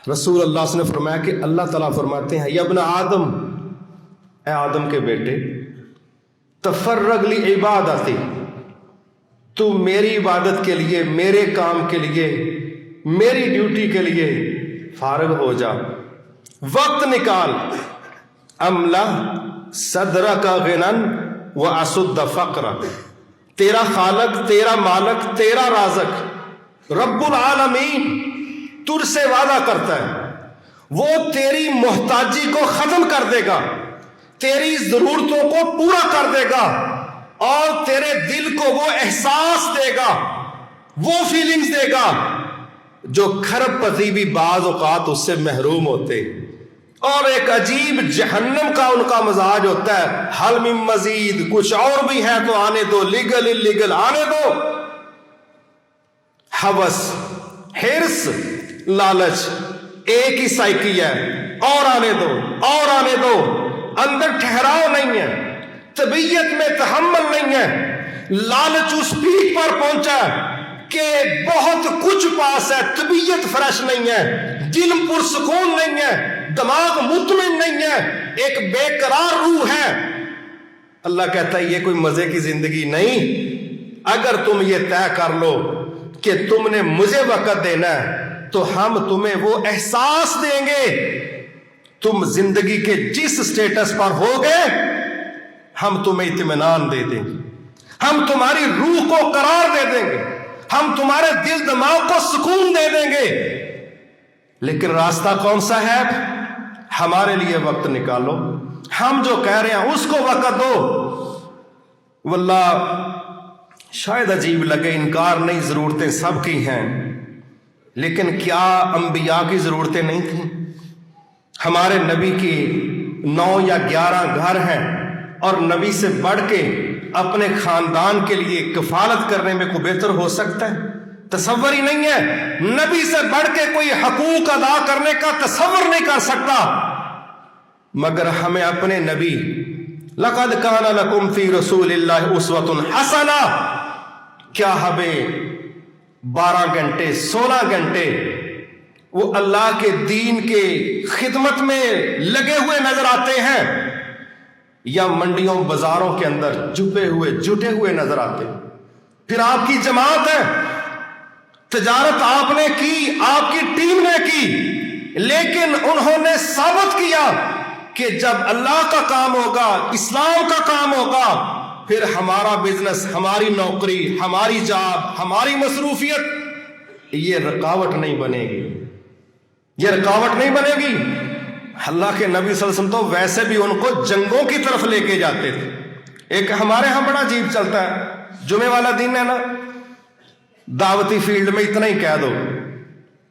رسول اللہ صلی اللہ علیہ وسلم نے فرمایا کہ اللہ تعالیٰ فرماتے ہیں یا ابن آدم، اے آدم کے بیٹے، تفرغ لی عبادتی، تو میری عبادت کے لیے، میرے کام کے لیے، میری ڈیوٹی کے لیے فارغ ہو جا، وقت نکال، املا صدرک غنن واسد فقرک، تیرا خالق، تیرا مالک، تیرا رازق رب العالمین تجھ سے وعدہ کرتا ہے، وہ تیری محتاجی کو ختم کر دے گا، تیری ضرورتوں کو پورا کر دے گا، اور تیرے دل کو وہ احساس دے گا، وہ فیلنگز دے گا جو کھرب پتی بھی بعض اوقات اس سے محروم ہوتے، اور ایک عجیب جہنم کا ان کا مزاج ہوتا ہے، حل من مزید، کچھ اور بھی ہے تو آنے دو، لیگل انلیگل آنے دو، ہوس، حرص، لالچ ایک ہی سائیکی ہے، اور آنے دو، اور آنے دو، اندر ٹھہراؤ نہیں ہے، طبیعت میں تحمل نہیں ہے، لالچ اس پیک پر پہنچا کہ بہت کچھ پاس ہے، طبیعت فریش نہیں ہے، دل پرسکون نہیں ہے، دماغ مطمئن نہیں ہے، ایک بے قرار روح ہے۔ اللہ کہتا ہے یہ کوئی مزے کی زندگی نہیں، اگر تم یہ طے کر لو کہ تم نے مجھے وقت دینا ہے تو ہم تمہیں وہ احساس دیں گے، تم زندگی کے جس سٹیٹس پر ہوگے ہم تمہیں اطمینان دے دیں گے، ہم تمہاری روح کو قرار دے دیں گے، ہم تمہارے دل دماغ کو سکون دے دیں گے، لیکن راستہ کون سا ہے؟ ہمارے لیے وقت نکالو، ہم جو کہہ رہے ہیں اس کو وقت دو۔ واللہ شاید عجیب لگے، انکار نہیں، ضرورتیں سب کی ہیں، لیکن کیا انبیاء کی ضرورتیں نہیں تھیں؟ ہمارے نبی کی 9 یا 11 گھر ہیں، اور نبی سے بڑھ کے اپنے خاندان کے لیے کفالت کرنے میں کوئی بہتر ہو سکتا ہے؟ تصور ہی نہیں ہے، نبی سے بڑھ کے کوئی حقوق ادا کرنے کا تصور نہیں کر سکتا، مگر ہمیں اپنے نبی لقد کان لکم فی رسول اللہ اسوۃ حسنہ، کیا ہمیں 12 گھنٹے 16 گھنٹے وہ اللہ کے دین کے خدمت میں لگے ہوئے نظر آتے ہیں، یا منڈیوں بازاروں کے اندر جھپے ہوئے جٹے ہوئے نظر آتے ہیں؟ پھر آپ کی جماعت ہے، تجارت آپ نے کی، آپ کی ٹیم نے کی، لیکن انہوں نے ثابت کیا کہ جب اللہ کا کام ہوگا، اسلام کا کام ہوگا، پھر ہمارا بزنس، ہماری نوکری، ہماری جاب، ہماری مصروفیت یہ رکاوٹ نہیں بنے گی، یہ رکاوٹ نہیں بنے گی۔ اللہ کے نبی صلی اللہ علیہ وسلم تو ویسے بھی ان کو جنگوں کی طرف لے کے جاتے تھے۔ ایک ہمارے ہاں بڑا عجیب چلتا ہے، جمعے والا دن ہے نا، دعوتی فیلڈ میں اتنا ہی کہہ دو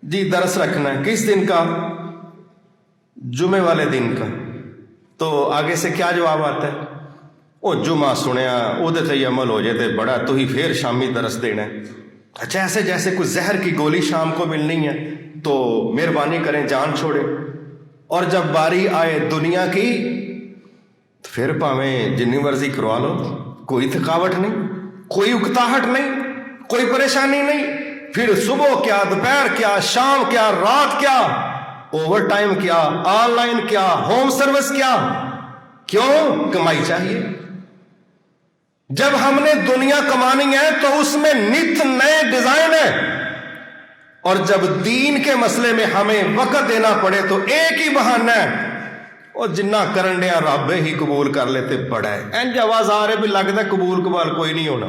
جی درس رکھنا ہے، کس دن کا؟ جمعے والے دن کا، تو آگے سے کیا جواب آتا ہے؟ او جمعہ سنیا وہ تے عمل ہو جائے تے بڑا، تو ہی پھر شامی درس دینا ہے۔ اچھا، ایسے جیسے کوئی زہر کی گولی شام کو ملنی ہے تو مہربانی کریں جان چھوڑے، اور جب باری آئے دنیا کی تو پھر پاویں جنی ورزی کروا لو، کوئی تھکاوٹ نہیں، کوئی اکتاہٹ نہیں، کوئی پریشانی نہیں، پھر صبح کیا، دوپہر کیا، شام کیا، رات کیا، اوور ٹائم کیا، آن لائن کیا، ہوم سروس کیا، کیوں؟ کمائی چاہیے۔ جب ہم نے دنیا کمانی ہے تو اس میں نت نئے ڈیزائن ہیں، اور جب دین کے مسئلے میں ہمیں وقت دینا پڑے تو ایک ہی بہانہ ہے، اور جنہ کرن دیا رب ہی قبول کر لیتے پڑا ہے۔ انج آواز آ رہے بھی لگتا ہے قبول کوئی نہیں ہونا،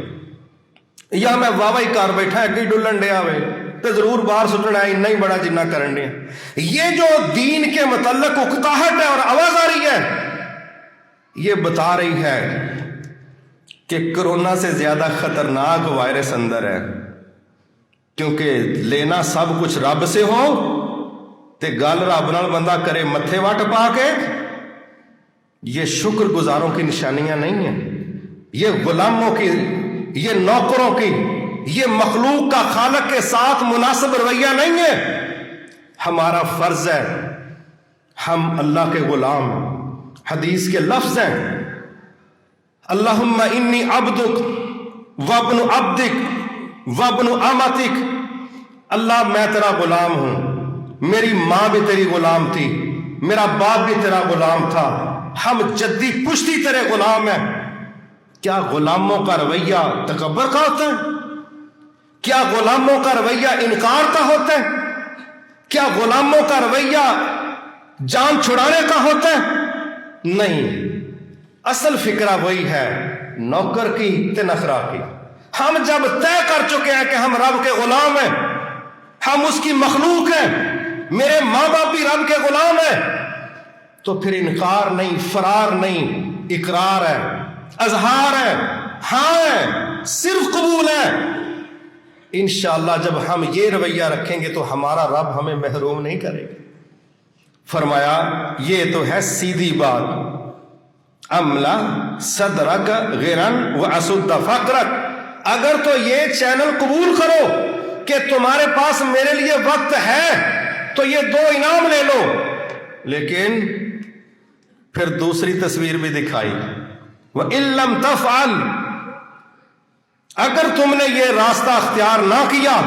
یا میں واہ ہی کر بیٹھا اگی ڈلن ڈیا ہوئے تو ضرور باہر سٹنا ہے، اتنا ہی بڑا جنہ کرن دیا۔ یہ جو دین کے متعلق اکتاہٹ ہے اور آواز آ رہی ہے، یہ بتا رہی ہے کہ کرونا سے زیادہ خطرناک وائرس اندر ہے، کیونکہ لینا سب کچھ رب سے ہو تے گل رب نال بندہ کرے متھے وٹ پا کے، یہ شکر گزاروں کی نشانیاں نہیں ہیں، یہ غلاموں کی، یہ نوکروں کی، یہ مخلوق کا خالق کے ساتھ مناسب رویہ نہیں ہے۔ ہمارا فرض ہے، ہم اللہ کے غلام، حدیث کے لفظ ہیں، اللہم انی عبدک وابن عبدک وابن امتک، اللہ میں تیرا غلام ہوں، میری ماں بھی تیری غلام تھی، میرا باپ بھی تیرا غلام تھا، ہم جدی پشتی تیرے غلام ہیں۔ کیا غلاموں کا رویہ تکبر کا ہوتا ہے؟ کیا غلاموں کا رویہ انکار کا ہوتا ہے؟ کیا غلاموں کا رویہ جان چھڑانے کا ہوتا ہے؟ نہیں، اصل فکرہ وہی ہے، نوکر کی تے نخرا کی۔ ہم جب طے کر چکے ہیں کہ ہم رب کے غلام ہیں، ہم اس کی مخلوق ہیں، میرے ماں باپ بھی رب کے غلام ہیں، تو پھر انکار نہیں، فرار نہیں، اقرار ہے، اظہار ہے، ہاں ہے، صرف قبول ہے۔ انشاءاللہ جب ہم یہ رویہ رکھیں گے تو ہمارا رب ہمیں محروم نہیں کرے گا۔ فرمایا یہ تو ہے سیدھی بات، املا صدرک غرن واسد فقرک، اگر تو یہ چینل قبول کرو کہ تمہارے پاس میرے لیے وقت ہے تو یہ 2 انعام لے لو، لیکن پھر دوسری تصویر بھی دکھائی، وَإِن لَمْ تَفْعَلْ، اگر تم نے یہ راستہ اختیار نہ کیا،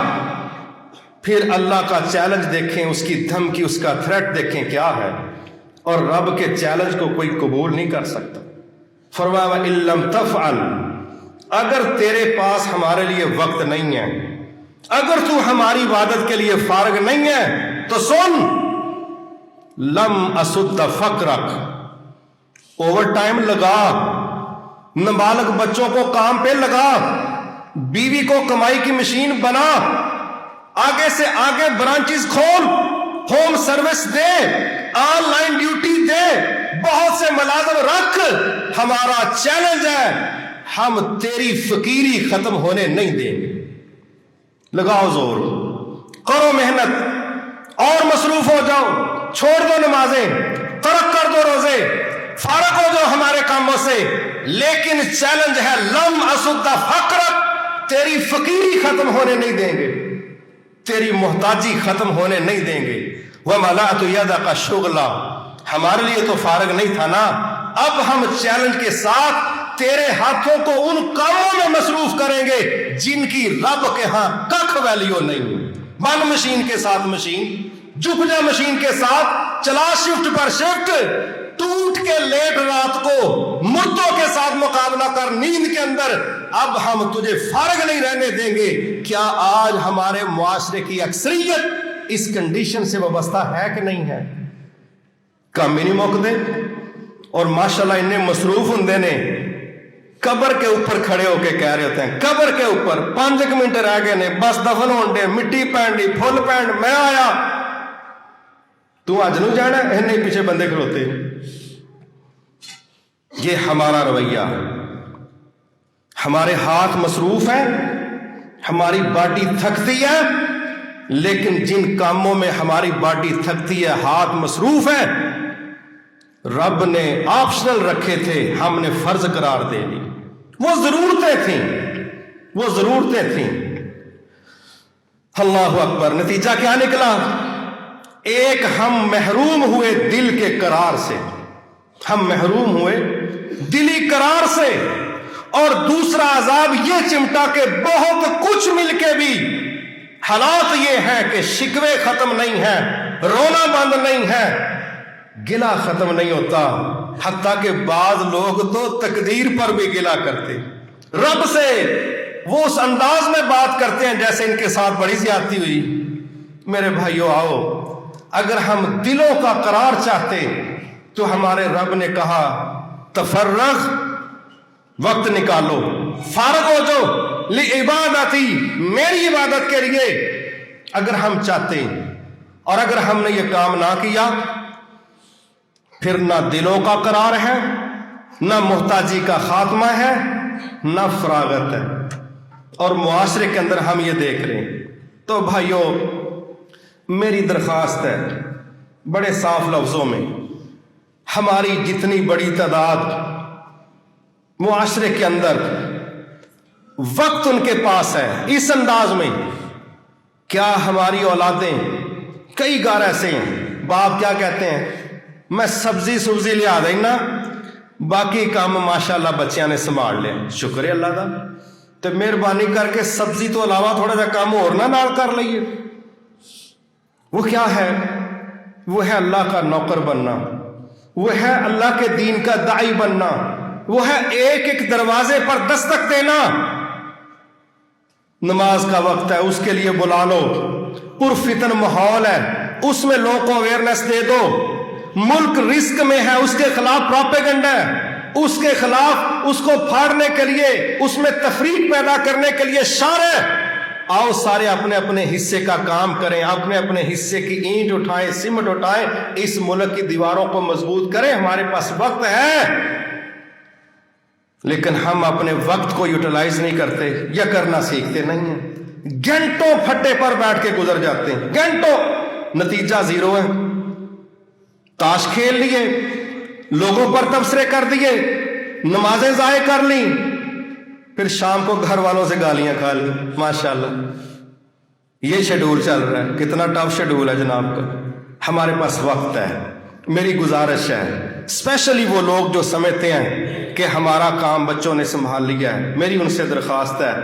پھر اللہ کا چیلنج دیکھیں، اس کی دھمکی، اس کا تھریٹ دیکھیں کیا ہے، اور رب کے چیلنج کو کوئی قبول نہیں کر سکتا۔ فرمایا وَإِن لَمْ تَفْعَلْ، اگر تیرے پاس ہمارے لیے وقت نہیں ہے، اگر تو ہماری عبادت کے لیے فارغ نہیں ہے تو سن، لم اسد فقرک، اوور ٹائم لگا، نابالغ بچوں کو کام پہ لگا، بیوی کو کمائی کی مشین بنا، آگے سے آگے برانچز کھول، ہوم سروس دے، آن لائن ڈیوٹی دے، بہت سے ملازم رکھ، ہمارا چیلنج ہے، ہم تیری فقیری ختم ہونے نہیں دیں گے۔ لگاؤ زور، کرو محنت اور مصروف ہو جاؤ، چھوڑ دو نمازیں، ترک کر دو روزے، فارغ ہو جاؤ ہمارے کاموں سے، لیکن چیلنج ہے لم اسد فقرک، تیری فقیری ختم ہونے نہیں دیں گے، تیری محتاجی ختم ہونے نہیں دیں گے۔ وَمَلَأْتُ يَدَكَ شُغْلًا، ہمارے لیے تو فارغ نہیں تھا نا، اب ہم چیلنج کے ساتھ تیرے ہاتھوں کو ان کاموں میں مصروف کریں گے جن کی رب کے ہاں ککھ ویلیو نہیں۔ بن مشین کے ساتھ مشین، جھک جا مشین کے ساتھ چلا، شفٹ پر شفٹ، ٹوٹ کے لیٹ رات کو مردوں کے ساتھ مقابلہ کر نیند کے اندر، اب ہم تجھے فارغ نہیں رہنے دیں گے۔ کیا آج ہمارے معاشرے کی اکثریت اس کنڈیشن سے وابستہ ہے کہ نہیں ہے؟ کم ہی نہیں موقع دے، اور ماشاءاللہ انہیں مصروف ہندے نے قبر کے اوپر کھڑے ہو کے کہہ رہے ہوتے ہیں، قبر کے اوپر 5 منٹ رہ گئے نے، بس دفن ہون دے، مٹی پہن دی، پھول پہن، میں آیا، تو آج نہیں جانا ہے، نہیں پیچھے بندے کھلوتے۔ یہ ہمارا رویہ ہے، ہمارے ہاتھ مصروف ہیں، ہماری باڈی تھکتی ہے، لیکن جن کاموں میں ہماری باڈی تھکتی ہے، ہاتھ مصروف ہے، رب نے آپشنل رکھے تھے، ہم نے فرض قرار دے دی۔ وہ ضرورتیں تھیں۔ اللہ اکبر، نتیجہ کیا نکلا؟ ایک ہم محروم ہوئے دل کے قرار سے، ہم محروم ہوئے دلی قرار سے، اور دوسرا عذاب یہ چمٹا کہ بہت کچھ مل کے بھی حالات یہ ہیں کہ شکوے ختم نہیں ہیں، رونا بند نہیں ہے، گلہ ختم نہیں ہوتا، حتیٰ کہ بعض لوگ تو تقدیر پر بھی گلہ کرتے، رب سے وہ اس انداز میں بات کرتے ہیں جیسے ان کے ساتھ بڑی زیادتی ہوئی۔ میرے بھائیو آؤ، اگر ہم دلوں کا قرار چاہتے تو ہمارے رب نے کہا تفرغ، وقت نکالو، فارغ ہو جاؤ، لعبادتی، میری عبادت کے لیے۔ اگر ہم چاہتے اور اگر ہم نے یہ کام نہ کیا، پھر نہ دلوں کا قرار ہے، نہ محتاجی کا خاتمہ ہے، نہ فراغت ہے، اور معاشرے کے اندر ہم یہ دیکھ رہے ہیں۔ تو بھائیو، میری درخواست ہے بڑے صاف لفظوں میں، ہماری جتنی بڑی تعداد معاشرے کے اندر وقت ان کے پاس ہے اس انداز میں، کیا ہماری اولادیں، کئی گھر ایسے ہیں، باپ کیا کہتے ہیں، میں سبزی لیا دینا، باقی کام ماشاءاللہ بچیاں نے سنبھال لیا، شکر ہے اللہ دا، تو مہربانی کر کے سبزی تو علاوہ تھوڑا جا کام اور نہ نال کر لئیے۔ وہ کیا ہے؟ وہ ہے اللہ کا نوکر بننا، وہ ہے اللہ کے دین کا داعی بننا، وہ ہے ایک ایک دروازے پر دستک دینا۔ نماز کا وقت ہے، اس کے لیے بلا لو، پرفتن ماحول ہے، اس میں لوگوں کو اویئرنیس دے دو۔ ملک رزق میں ہے، اس کے خلاف پروپیگنڈا ہے، اس کے خلاف اس کو پھاڑنے کے لیے، اس میں تفریق پیدا کرنے کے لیے شارع۔ آؤ سارے اپنے اپنے حصے کا کام کریں، اپنے اپنے حصے کی اینٹ اٹھائیں، سیمنٹ اٹھائیں، اس ملک کی دیواروں کو مضبوط کریں۔ ہمارے پاس وقت ہے، لیکن ہم اپنے وقت کو یوٹیلائز نہیں کرتے یا کرنا سیکھتے نہیں ہیں۔ گھنٹوں پھٹے پر بیٹھ کے گزر جاتے ہیں، گھنٹوں، نتیجہ زیرو ہے۔ تاش کھیل لیے، لوگوں پر تبصرے کر دیے، نمازیں ضائع کر لیں، پھر شام کو گھر والوں سے گالیاں کھا لی۔ ماشاءاللہ یہ شیڈول چل رہا ہے، کتنا ٹف شیڈول ہے جناب کا۔ ہمارے پاس وقت ہے۔ میری گزارش ہے، اسپیشلی وہ لوگ جو سمجھتے ہیں کہ ہمارا کام بچوں نے سنبھال لیا ہے، میری ان سے درخواست ہے،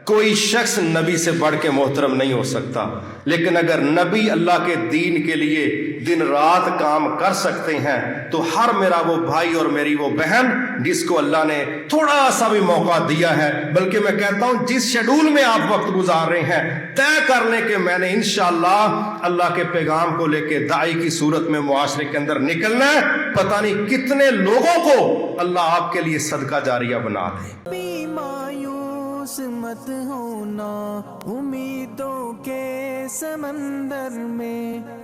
کوئی شخص نبی سے بڑھ کے محترم نہیں ہو سکتا، لیکن اگر نبی اللہ کے دین کے لیے دن رات کام کر سکتے ہیں تو ہر میرا وہ بھائی اور میری وہ بہن جس کو اللہ نے تھوڑا سا بھی موقع دیا ہے، بلکہ میں کہتا ہوں جس شیڈول میں آپ وقت گزار رہے ہیں، طے کر لیں کہ میں نے انشاءاللہ اللہ کے پیغام کو لے کے داعی کی صورت میں معاشرے کے اندر نکلنا ہے۔ پتہ نہیں کتنے لوگوں کو اللہ آپ کے لیے صدقہ جاریہ بنا دے۔ مت ہونا امیدوں کے سمندر میں۔